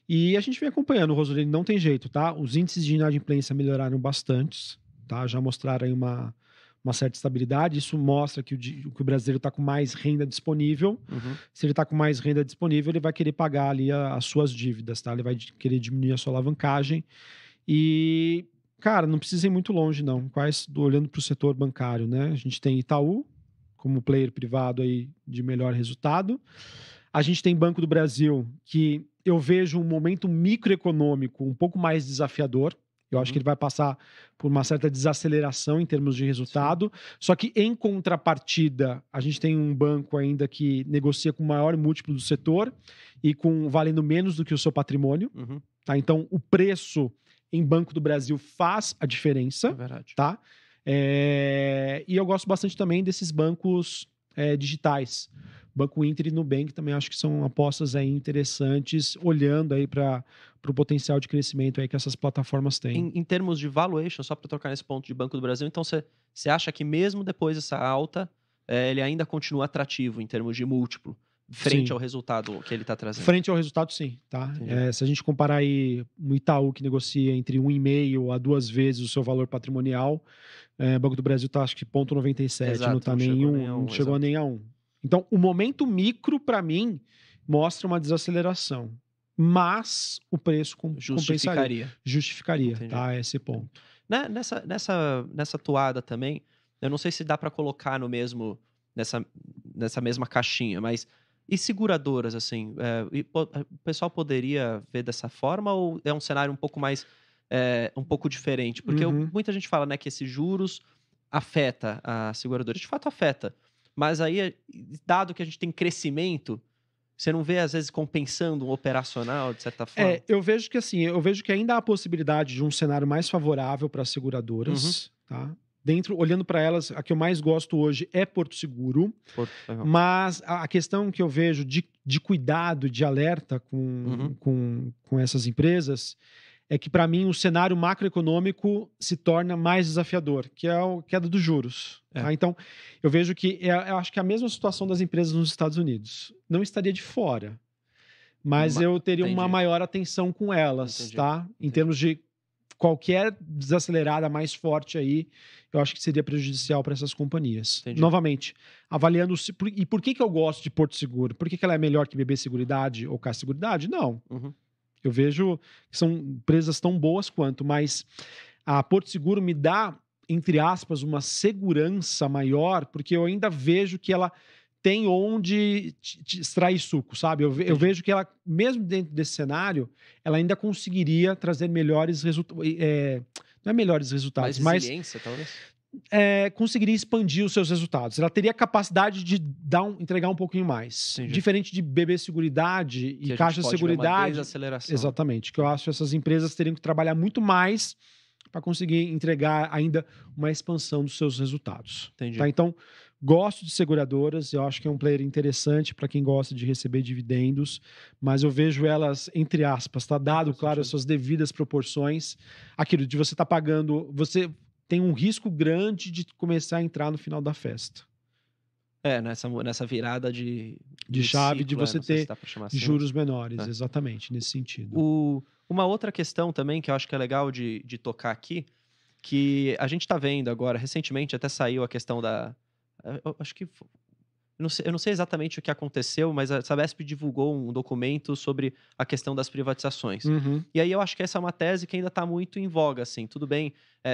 E a gente vem acompanhando, Rosolini, não tem jeito, tá? Os índices de inadimplência melhoraram bastante, tá? Já mostraram aí uma certa estabilidade. Isso mostra que o brasileiro está com mais renda disponível. Se ele está com mais renda disponível, ele vai querer pagar ali as suas dívidas, tá? Ele vai querer diminuir a sua alavancagem. E, cara, não precisa ir muito longe, não. Olhando para o setor bancário, né? A gente tem Itaú como player privado aí de melhor resultado. A gente tem Banco do Brasil, que eu vejo um momento microeconômico um pouco mais desafiador. Eu acho que ele vai passar por uma certa desaceleração em termos de resultado. Só que, em contrapartida, a gente tem um banco ainda que negocia com o maior múltiplo do setor e valendo menos do que o seu patrimônio. Tá? Então, o preço em Banco do Brasil faz a diferença. É verdade. Tá? E eu gosto bastante também desses bancos digitais. Banco Inter e Nubank também acho que são apostas aí interessantes, olhando aí para o potencial de crescimento aí que essas plataformas têm. Em termos de valuation, só para trocar nesse ponto de Banco do Brasil, então você acha que mesmo depois dessa alta, ele ainda continua atrativo em termos de múltiplo, frente ao resultado que ele está trazendo? Frente ao resultado, sim. Tá? Se a gente comparar aí um Itaú que negocia entre 1,5 a 2 vezes o seu valor patrimonial, Banco do Brasil está acho que 0,97, não está não chegou nem a 1. Então, o momento micro, para mim, mostra uma desaceleração. mas o preço justificaria. Justificaria, tá? Esse ponto. Nessa toada também, eu não sei se dá para colocar no mesmo, nessa mesma caixinha, mas e seguradoras, assim, o pessoal poderia ver dessa forma ou é um cenário um pouco mais, um pouco diferente? Porque muita gente fala, né, que esses juros afeta a seguradora. De fato afeta, mas aí, dado que a gente tem crescimento, você não vê, às vezes, compensando um operacional, de certa forma? Eu vejo que assim, que ainda há a possibilidade de um cenário mais favorável para as seguradoras, tá? Olhando para elas, a que eu mais gosto hoje é Porto Seguro, mas a questão que eu vejo de cuidado, de alerta com essas empresas, é que, para mim, o cenário macroeconômico se torna mais desafiador, que é a queda dos juros. Tá? Então, eu vejo que eu acho que é a mesma situação das empresas nos Estados Unidos. Não estaria de fora, mas eu teria uma maior atenção com elas, tá? Em termos de qualquer desacelerada mais forte aí, eu acho que seria prejudicial para essas companhias. Novamente, avaliando... E por que eu gosto de Porto Seguro? Por que ela é melhor que BB Seguridade ou Caixa Seguridade? Não. Eu vejo que são empresas tão boas quanto, mas a Porto Seguro me dá, entre aspas, uma segurança maior, porque eu ainda vejo que ela tem onde extrair suco, sabe? Eu vejo que ela, mesmo dentro desse cenário, ela ainda conseguiria trazer melhores resultados. Não é melhores resultados, mas talvez? Conseguiria expandir os seus resultados. Ela teria a capacidade de entregar um pouquinho mais. Entendi. Diferente de BB Seguridade e Caixa Seguridade. Exatamente. Que eu acho que essas empresas teriam que trabalhar muito mais para conseguir entregar ainda uma expansão dos seus resultados. Entendi. Tá? Então, gosto de seguradoras. Eu acho que é um player interessante para quem gosta de receber dividendos, mas eu vejo elas, entre aspas, tá dado, claro, as suas devidas proporções. Aquilo de você estar pagando... Você tem um risco grande de começar a entrar no final da festa. Nessa virada de chave, ciclo, de você ter assim, juros menores, exatamente, nesse sentido. Uma outra questão também que eu acho que é legal de tocar aqui, que a gente está vendo agora, recentemente até saiu a questão da... Eu acho que... Eu não sei exatamente o que aconteceu, mas a Sabesp divulgou um documento sobre a questão das privatizações. E aí eu acho que essa é uma tese que ainda está muito em voga, assim. Tudo bem,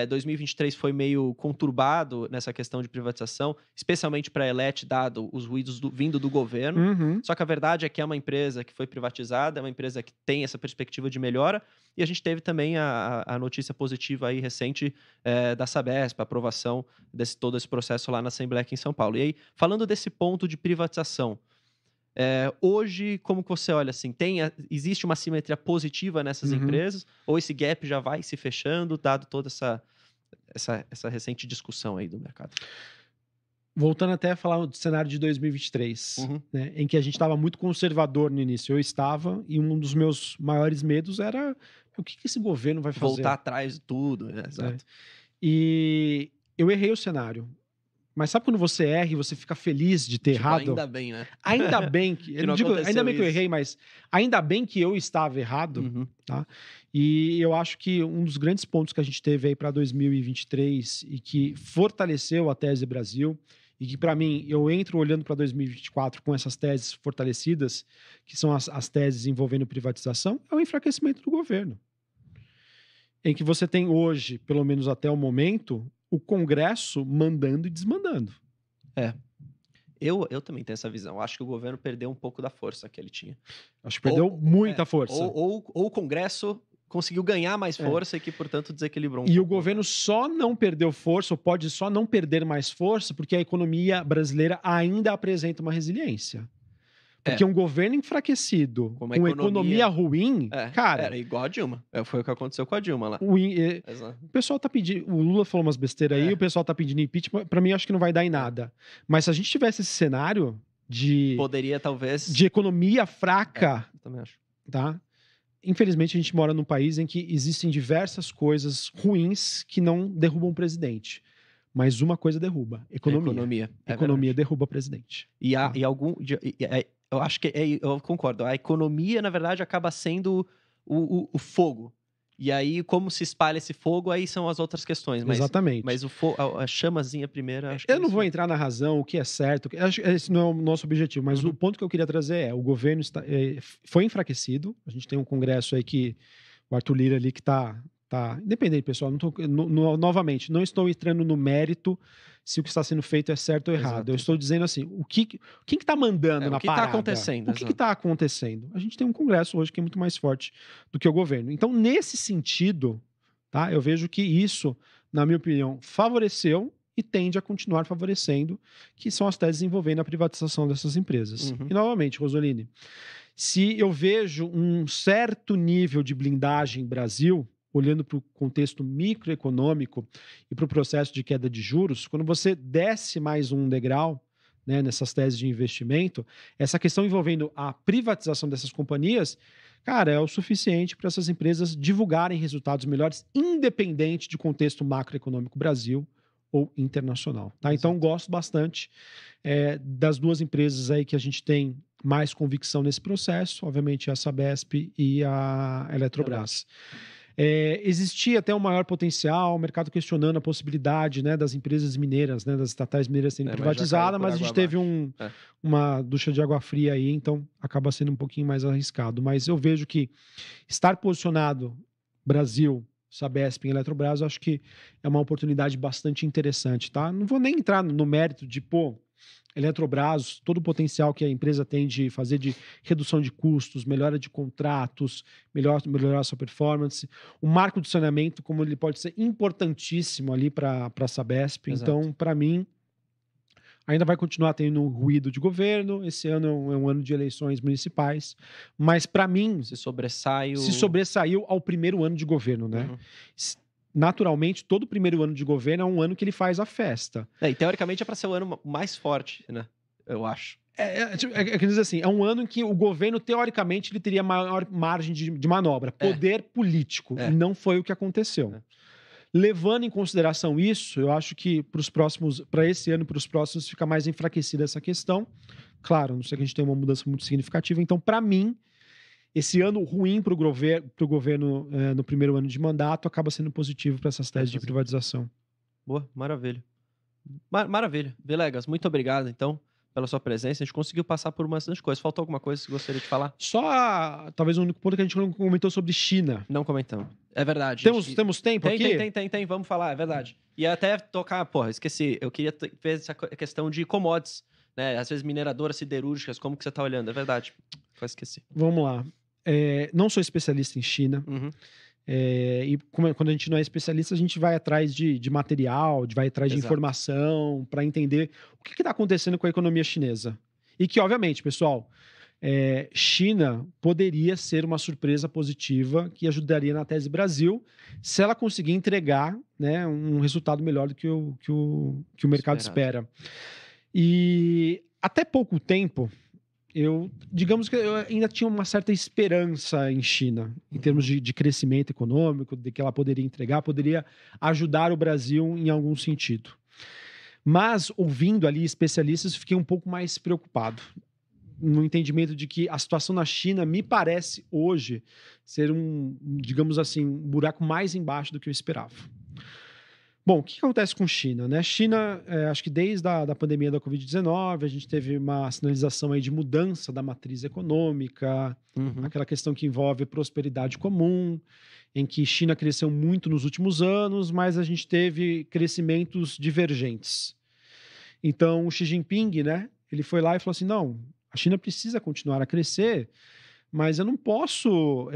2023 foi meio conturbado nessa questão de privatização, especialmente para a Elet, dado os ruídos vindo do governo. Só que a verdade é que é uma empresa que foi privatizada, é uma empresa que tem essa perspectiva de melhora, e a gente teve também a notícia positiva aí recente da Sabesp, a aprovação de todo esse processo lá na Assembleia aqui em São Paulo. E aí, falando desse ponto de privatização, hoje, como que você olha assim? Existe uma simetria positiva nessas empresas? Ou esse gap já vai se fechando, dado toda essa recente discussão aí do mercado? Voltando até a falar do cenário de 2023, né, em que a gente estava muito conservador no início. Eu estava, e um dos meus maiores medos era o que esse governo vai fazer? Voltar atrás de tudo, né? Exato. E eu errei o cenário. Mas sabe quando você erra e você fica feliz de ter errado? Ainda bem, né? Ainda bem que... eu não digo, ainda bem que eu errei, mas ainda bem que eu estava errado. Tá? E eu acho que um dos grandes pontos que a gente teve aí para 2023 e que fortaleceu a tese Brasil, e que, para mim, eu entro olhando para 2024 com essas teses fortalecidas, que são as teses envolvendo privatização, é o enfraquecimento do governo. Em que você tem hoje, pelo menos até o momento, o Congresso mandando e desmandando. Eu também tenho essa visão. Acho que o governo perdeu um pouco da força que ele tinha. Acho que perdeu muita força. Ou o Congresso conseguiu ganhar mais força e que, portanto, desequilibrou um pouco. E o governo só não perdeu força, ou pode só não perder mais força, porque a economia brasileira ainda apresenta uma resiliência. Porque um governo enfraquecido, com economia ruim, cara... Era igual a Dilma. Foi o que aconteceu com a Dilma lá. O pessoal tá pedindo... O Lula falou umas besteiras aí, o pessoal tá pedindo impeachment. Pra mim, acho que não vai dar em nada. Mas se a gente tivesse esse cenário de... Poderia, talvez... De economia fraca... Eu também acho. Tá? Infelizmente, a gente mora num país em que existem diversas coisas ruins que não derrubam o presidente. Mas uma coisa derruba. Economia. Economia derruba o presidente. Eu acho que eu concordo. A economia, na verdade, acaba sendo o fogo. E aí, como se espalha esse fogo, aí são as outras questões. Mas, exatamente. Mas a chamazinha primeira... Acho que eu não vou entrar na razão, o que é certo. Esse não é o nosso objetivo, mas o ponto que eu queria trazer é o governo foi enfraquecido. A gente tem um congresso aí que o Arthur Lira ali que tá independente, pessoal. Novamente, não estou entrando no mérito se o que está sendo feito é certo ou errado. Exato. Eu estou dizendo assim, quem que está mandando na parada? O que está acontecendo? O que está acontecendo? A gente tem um congresso hoje que é muito mais forte do que o governo. Então, nesse sentido, tá, eu vejo que isso, na minha opinião, favoreceu e tende a continuar favorecendo, que são as teses envolvendo a privatização dessas empresas. E, novamente, Rosoline, se eu vejo um certo nível de blindagem em Brasil, olhando para o contexto microeconômico e para o processo de queda de juros, quando você desce mais um degrau, né, nessas teses de investimento, essa questão envolvendo a privatização dessas companhias, cara, é o suficiente para essas empresas divulgarem resultados melhores, independente de contexto macroeconômico Brasil ou internacional. Tá? Então, gosto bastante das duas empresas aí que a gente tem mais convicção nesse processo, obviamente a Sabesp e a Eletrobras. Existia até um maior potencial, o mercado questionando a possibilidade, né, das empresas mineiras, né, das estatais mineiras serem privatizadas, mas a gente teve uma ducha de água fria aí, então acaba sendo um pouquinho mais arriscado. Mas eu vejo que estar posicionado Brasil, Sabesp e Eletrobras, eu acho que é uma oportunidade bastante interessante, tá? Não vou nem entrar no mérito de, Eletrobras, todo o potencial que a empresa tem de fazer de redução de custos, melhora de contratos, melhorar a sua performance. O marco de saneamento, como ele pode ser importantíssimo ali para a Sabesp. Exato. Então, para mim, ainda vai continuar tendo ruído de governo. Esse ano é um ano de eleições municipais. Mas, para mim, se sobressaiu ao primeiro ano de governo, né? Naturalmente, todo primeiro ano de governo é um ano que ele faz a festa. E teoricamente é para ser o ano mais forte, né? Eu acho. Quer dizer assim, é um ano em que o governo, teoricamente, ele teria maior margem de manobra, poder político. E não foi o que aconteceu. Levando em consideração isso, eu acho que para esse ano e para os próximos fica mais enfraquecida essa questão. Claro, a não ser que a gente tenha uma mudança muito significativa. Então, para mim, esse ano ruim para o governo no primeiro ano de mandato acaba sendo positivo para essas teses de privatização. Boa, maravilha. Maravilha. Villegas, muito obrigado, então, pela sua presença. A gente conseguiu passar por bastante coisa. Faltou alguma coisa que você gostaria de falar? Só, talvez, o único ponto que a gente não comentou sobre China. Não comentamos. É verdade. Temos tempo aqui? Tem. Vamos falar, é verdade. E até tocar, esqueci. Eu queria ver essa questão de commodities, né? Às vezes mineradoras siderúrgicas, como que você está olhando? É verdade. Quase esqueci. Vamos lá. Não sou especialista em China. E quando a gente não é especialista, a gente vai atrás de material, vai atrás de informação para entender o que está acontecendo com a economia chinesa. E que, obviamente, pessoal, China poderia ser uma surpresa positiva que ajudaria na tese Brasil se ela conseguir entregar, né, um resultado melhor do que o mercado espera. E até pouco tempo, digamos que eu ainda tinha uma certa esperança em China, em termos de crescimento econômico, de que ela poderia entregar, poderia ajudar o Brasil em algum sentido. Mas, ouvindo ali especialistas, fiquei um pouco mais preocupado, no entendimento de que a situação na China me parece hoje ser digamos assim, um buraco mais embaixo do que eu esperava. Bom, o que acontece com China, né? China, acho que desde a pandemia da Covid-19, a gente teve uma sinalização aí de mudança da matriz econômica, aquela questão que envolve prosperidade comum, em que China cresceu muito nos últimos anos, mas a gente teve crescimentos divergentes. Então, o Xi Jinping, né? Ele foi lá e falou assim, não, a China precisa continuar a crescer, mas eu não posso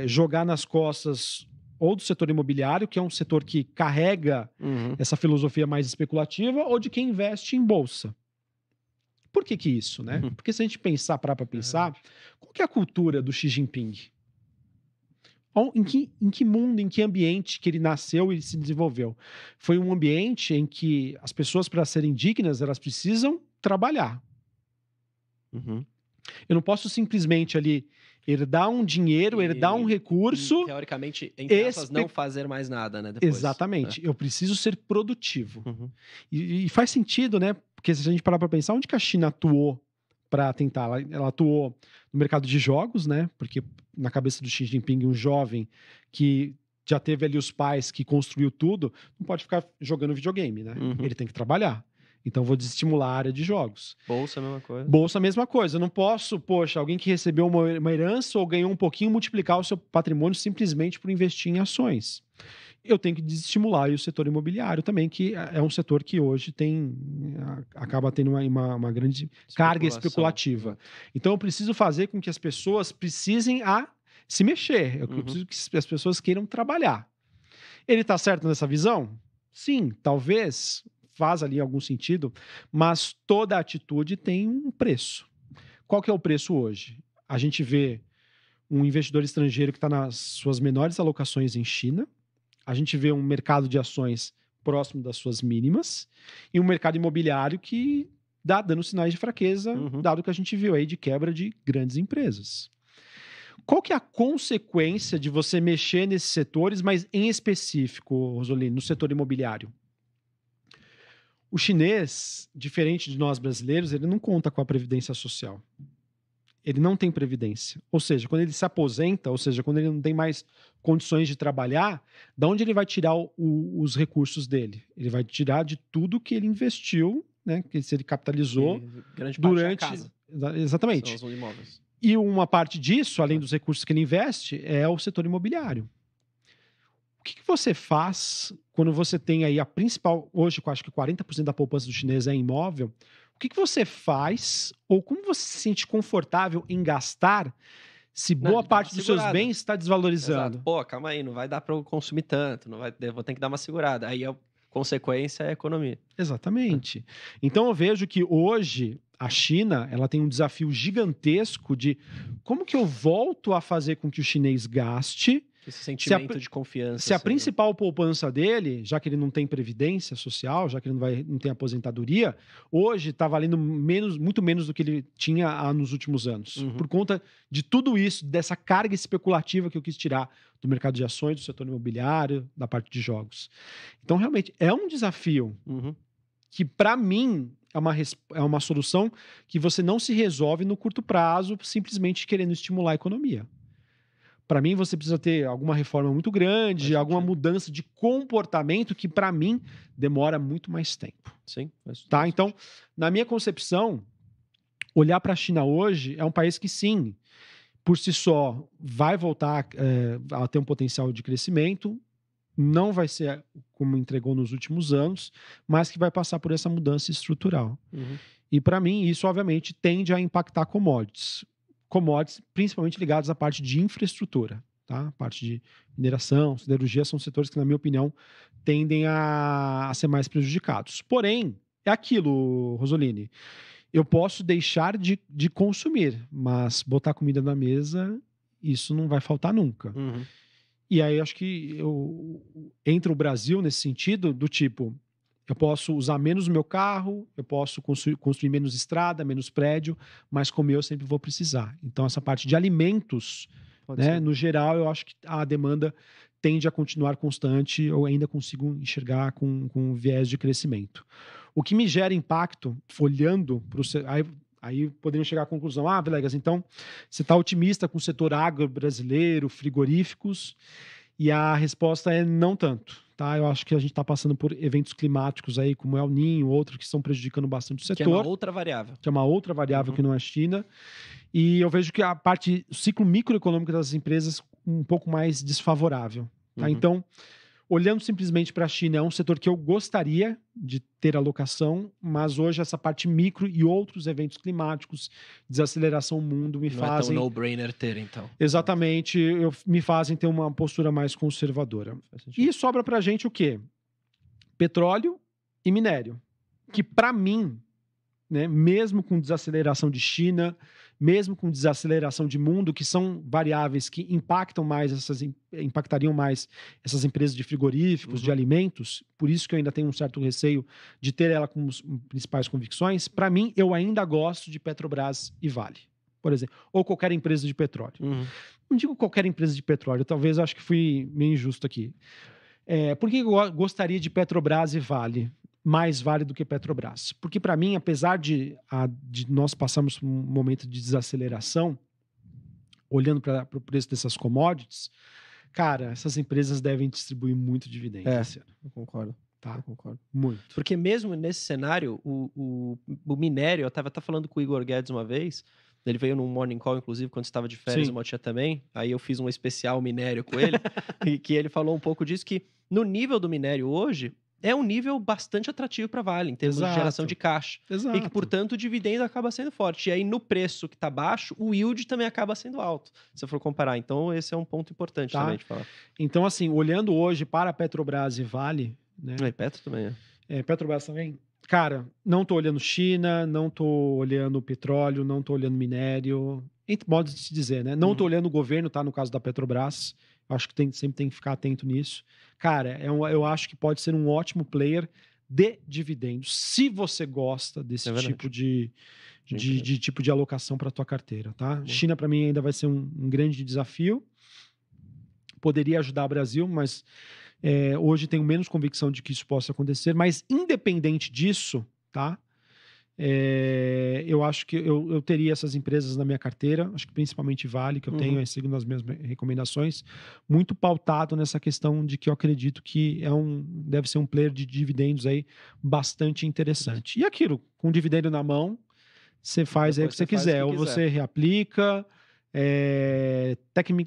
jogar nas costas ou do setor imobiliário, que é um setor que carrega essa filosofia mais especulativa, ou de quem investe em bolsa. Por que isso, né? Porque se a gente parar para pensar, qual que é a cultura do Xi Jinping? Em que mundo, em que ambiente que ele nasceu e se desenvolveu? Foi um ambiente em que as pessoas, para serem dignas, elas precisam trabalhar. Eu não posso simplesmente ali herdar um dinheiro, herdar um recurso... E, teoricamente, entre aspas, não fazer mais nada, né? Depois. Exatamente. Eu preciso ser produtivo. E faz sentido, né? Porque se a gente parar para pensar, onde que a China atuou para tentar? Ela atuou no mercado de jogos, né? Porque na cabeça do Xi Jinping, um jovem que já teve ali os pais que construiu tudo, não pode ficar jogando videogame, né? Ele tem que trabalhar. Então, vou desestimular a área de jogos. Bolsa, a mesma coisa. Bolsa, a mesma coisa. Eu não posso, alguém que recebeu uma herança ou ganhou um pouquinho, multiplicar o seu patrimônio simplesmente por investir em ações. Eu tenho que desestimular o setor imobiliário também, que é um setor que hoje acaba tendo uma grande carga especulativa. Então, eu preciso fazer com que as pessoas precisem se mexer. Eu preciso que as pessoas queiram trabalhar. Ele está certo nessa visão? Sim, talvez faz ali algum sentido, mas toda atitude tem um preço. Qual que é o preço hoje? A gente vê um investidor estrangeiro que está nas suas menores alocações em China, a gente vê um mercado de ações próximo das suas mínimas e um mercado imobiliário que dá dando sinais de fraqueza, dado que a gente viu aí de quebra de grandes empresas. Qual que é a consequência de você mexer nesses setores, mas em específico, Rosolini, no setor imobiliário? O chinês, diferente de nós brasileiros, ele não conta com a previdência social. Ele não tem previdência. Ou seja, quando ele se aposenta, ou seja, quando ele não tem mais condições de trabalhar, de onde ele vai tirar os recursos dele? Ele vai tirar de tudo que ele investiu, né? Que se ele capitalizou durante a casa. Exatamente. São os imóveis. E uma parte disso, além dos recursos que ele investe, é o setor imobiliário. O que você faz quando você tem aí a principal... Hoje, eu acho que 40% da poupança do chinês é imóvel. O que você faz ou como você se sente confortável em gastar se boa parte dos seus bens está desvalorizando? Exato. Pô, calma aí, não vai dar para eu consumir tanto, vou ter que dar uma segurada. Aí a consequência é a economia. Exatamente. Então eu vejo que hoje a China ela tem um desafio gigantesco de como que eu volto a fazer com que o chinês gaste. Esse sentimento de confiança. Se a principal poupança dele, já que ele não tem previdência social, já que ele não tem aposentadoria, hoje está valendo muito menos do que ele tinha nos últimos anos. Por conta de tudo isso, dessa carga especulativa que eu quis tirar do mercado de ações, do setor imobiliário, da parte de jogos. Então, realmente, é um desafio que, para mim, é uma solução que você não se resolve no curto prazo, simplesmente querendo estimular a economia. Para mim, você precisa ter alguma reforma muito grande, alguma mudança de comportamento que, para mim, demora muito mais tempo. Sim. Tá? Então, na minha concepção, olhar para a China hoje é um país que, sim, por si só, vai voltar a ter um potencial de crescimento, não vai ser como entregou nos últimos anos, mas que vai passar por essa mudança estrutural. E, para mim, isso, obviamente, tende a impactar commodities, principalmente ligados à parte de infraestrutura, tá? A parte de mineração, siderurgia, são setores que, na minha opinião, tendem a ser mais prejudicados. Porém, é aquilo, Rosolini, eu posso deixar de consumir, mas botar comida na mesa, isso não vai faltar nunca. E aí, acho que entra o Brasil nesse sentido, do tipo... Eu posso usar menos o meu carro, eu posso construir menos estrada, menos prédio, mas comer eu sempre vou precisar. Então, essa parte de alimentos, né, no geral, eu acho que a demanda tende a continuar constante, eu ainda consigo enxergar com viés de crescimento. O que me gera impacto, olhando para o... Aí poderíamos chegar à conclusão, Villegas, então você está otimista com o setor agro brasileiro, frigoríficos, e a resposta é não tanto. Tá? Eu acho que a gente está passando por eventos climáticos aí, como El Niño, outros que estão prejudicando bastante o setor. Que é uma outra variável. Que é uma outra variável que não é a China. E eu vejo que a parte, o ciclo microeconômico das empresas um pouco mais desfavorável. Tá? Então, olhando simplesmente para a China, é um setor que eu gostaria de ter alocação, mas hoje essa parte micro e outros eventos climáticos, desaceleração mundo, me fazem... Não é tão no-brainer ter, então. Exatamente, me fazem ter uma postura mais conservadora. E sobra para a gente o quê? Petróleo e minério. Que para mim, né, mesmo com desaceleração de China, mesmo com desaceleração de mundo, que são variáveis que impactariam mais essas empresas de frigoríficos, de alimentos, por isso que eu ainda tenho um certo receio de ter ela como principais convicções, para mim, eu ainda gosto de Petrobras e Vale, por exemplo, ou qualquer empresa de petróleo. Não digo qualquer empresa de petróleo, talvez acho que fui meio injusto aqui. Por que eu gostaria de Petrobras e Vale? Mais Vale do que Petrobras. Porque, para mim, apesar de nós passarmos por um momento de desaceleração, olhando para o preço dessas commodities, Cara, essas empresas devem distribuir muito dividendo esse ano. Eu concordo. Tá. Eu concordo. Muito. Porque mesmo nesse cenário, o minério, eu estava até falando com o Igor Guedes uma vez, ele veio num morning call, inclusive, quando estava de férias, o Motinha também, aí eu fiz um especial minério com ele, e que ele falou um pouco disso, que no nível do minério hoje, é um nível bastante atrativo para Vale, em termos de geração de caixa. Exato. E que, portanto, o dividendo acaba sendo forte. E aí, no preço que está baixo, o yield também acaba sendo alto, se for comparar. Então, esse é um ponto importante também de falar. Então, assim, olhando hoje para a Petrobras e Vale... né? E Petro também Petrobras também? Cara, não tô olhando China, não tô olhando petróleo, não tô olhando minério, entre modos de se dizer, né? Não tô olhando o governo, tá? No caso da Petrobras, acho que sempre tem que ficar atento nisso. Cara, eu acho que pode ser um ótimo player de dividendos, se você gosta desse tipo de tipo de alocação para tua carteira, tá? China, para mim, ainda vai ser um grande desafio. Poderia ajudar o Brasil, mas... hoje tenho menos convicção de que isso possa acontecer, mas independente disso, tá? Eu acho que eu teria essas empresas na minha carteira, acho que principalmente Vale, que eu tenho, segundo as minhas recomendações, muito pautado nessa questão de que eu acredito que deve ser um player de dividendos aí bastante interessante. E aquilo, com o dividendo na mão, você faz aí o que você quiser, ou você reaplica,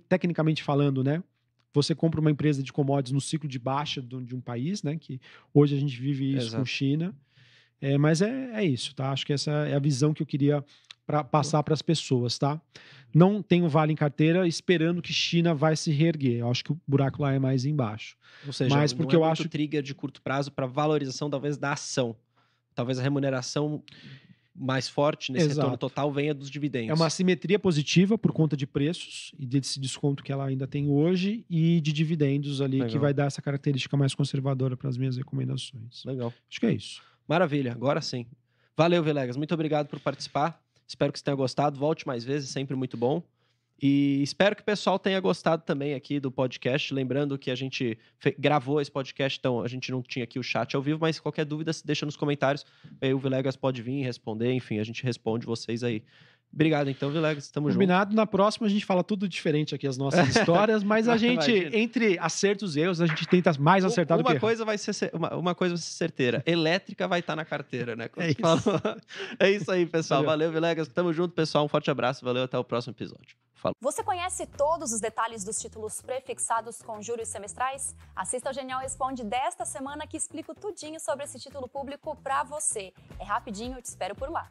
tecnicamente falando, né? Você compra uma empresa de commodities no ciclo de baixa de um país, né? Que hoje a gente vive isso com China. Mas é isso, tá? Acho que essa é a visão que eu queria passar para as pessoas, tá? Não tenho Vale em carteira esperando que China vai se reerguer. Eu acho que o buraco lá é mais embaixo. Ou seja, mas porque não é eu muito acho trigger de curto prazo para valorização, talvez, da ação. Talvez a remuneração mais forte nesse retorno total venha dos dividendos. É uma assimetria positiva por conta de preços e desse desconto que ela ainda tem hoje e de dividendos ali. Legal. Que vai dar essa característica mais conservadora para as minhas recomendações. Legal. Acho que é isso. Maravilha, agora sim. Valeu, Villegas. Muito obrigado por participar. Espero que você tenha gostado. Volte mais vezes, sempre muito bom. E espero que o pessoal tenha gostado também aqui do podcast. Lembrando que a gente gravou esse podcast, então a gente não tinha aqui o chat ao vivo, mas qualquer dúvida se deixa nos comentários. Aí o Villegas pode vir e responder, enfim, a gente responde vocês aí. Obrigado, então, Villegas. Tamo junto. Combinado. Na próxima a gente fala tudo diferente aqui, as nossas histórias, mas a gente, entre acertos e erros, a gente tenta mais acertar do que uma coisa vai ser certeira. Elétrica vai estar na carteira, né? É isso aí, pessoal. Valeu, Villegas. Tamo junto, pessoal. Um forte abraço. Valeu, até o próximo episódio. Falou. Você conhece todos os detalhes dos títulos prefixados com juros semestrais? Assista ao Genial Responde desta semana que explico tudinho sobre esse título público pra você. É rapidinho, eu te espero por lá.